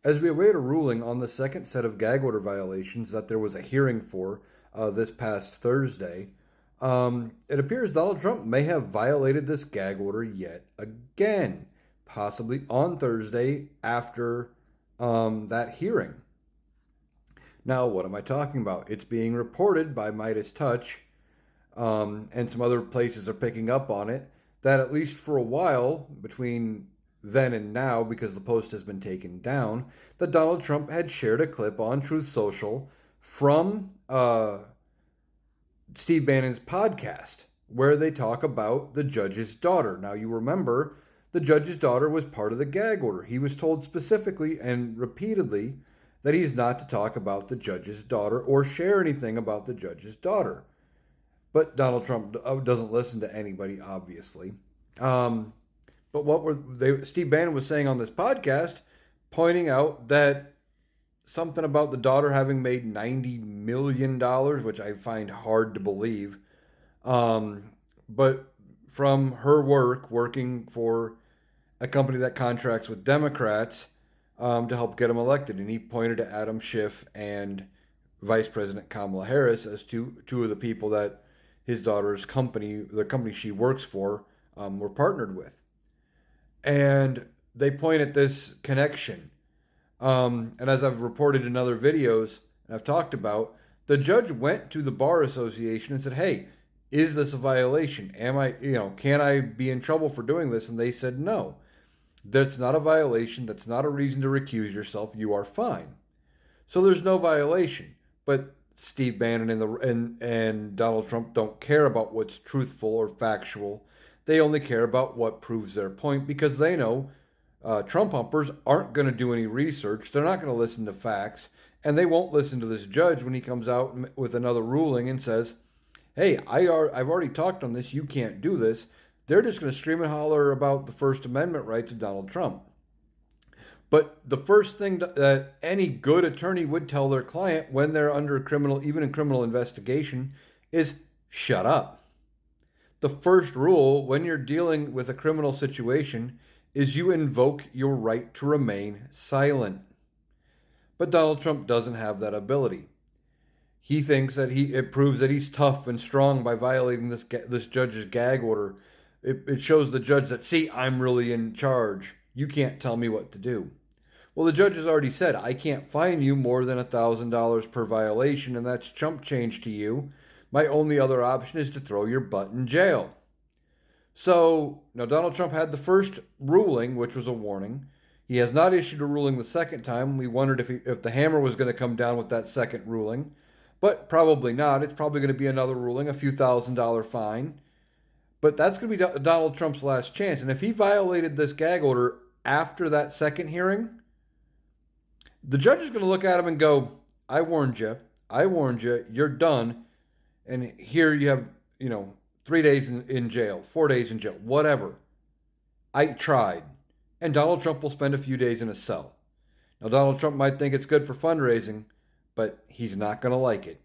As we await a ruling on the second set of gag order violations that there was a hearing for this past Thursday, it appears Donald Trump may have violated this gag order yet again, possibly on Thursday after that hearing. Now, what am I talking about? It's being reported by Midas Touch, and some other places are picking up on it, that at least for a while, between then and now, because the post has been taken down, that Donald Trump had shared a clip on Truth Social from Steve Bannon's podcast where they talk about the judge's daughter. Now, you remember the judge's daughter was part of the gag order. He was told specifically and repeatedly that he's not to talk about the judge's daughter or share anything about the judge's daughter. But Donald Trump doesn't listen to anybody, obviously. Um, but what were they? Steve Bannon was saying on this podcast, pointing out that something about the daughter having made $90 million, which I find hard to believe. Um, but from her working for a company that contracts with Democrats to help get him elected, and he pointed to Adam Schiff and Vice President Kamala Harris as two of the people that his daughter's company, the company she works for, were partnered with. And they point at this connection. And as I've reported in other videos and I've talked about, the judge went to the Bar Association and said, hey, is this a violation? Can I be in trouble for doing this? And they said, no, that's not a violation. That's not a reason to recuse yourself. You are fine. So there's no violation. But Steve Bannon and Donald Trump don't care about what's truthful or factual. They only care about what proves their point because they know Trump humpers aren't going to do any research. They're not going to listen to facts. And they won't listen to this judge when he comes out with another ruling and says, hey, I've already talked on this. You can't do this. They're just going to scream and holler about the First Amendment rights of Donald Trump. But the first thing that any good attorney would tell their client when they're under a criminal, even in criminal investigation, is shut up. The first rule when you're dealing with a criminal situation is you invoke your right to remain silent. But Donald Trump doesn't have that ability. He thinks that it proves that he's tough and strong by violating this judge's gag order. It shows the judge that, see, I'm really in charge. You can't tell me what to do. Well, the judge has already said, I can't fine you more than $1,000 per violation, and that's chump change to you. My only other option is to throw your butt in jail. So, now Donald Trump had the first ruling, which was a warning. He has not issued a ruling the second time. We wondered if the hammer was going to come down with that second ruling, but probably not. It's probably going to be another ruling, a few $1,000 fine. But that's going to be Donald Trump's last chance. And if he violated this gag order after that second hearing, the judge is going to look at him and go, I warned you. I warned you. You're done. And here you have, 3 days in jail, 4 days in jail, whatever. I tried. And Donald Trump will spend a few days in a cell. Now, Donald Trump might think it's good for fundraising, but he's not going to like it.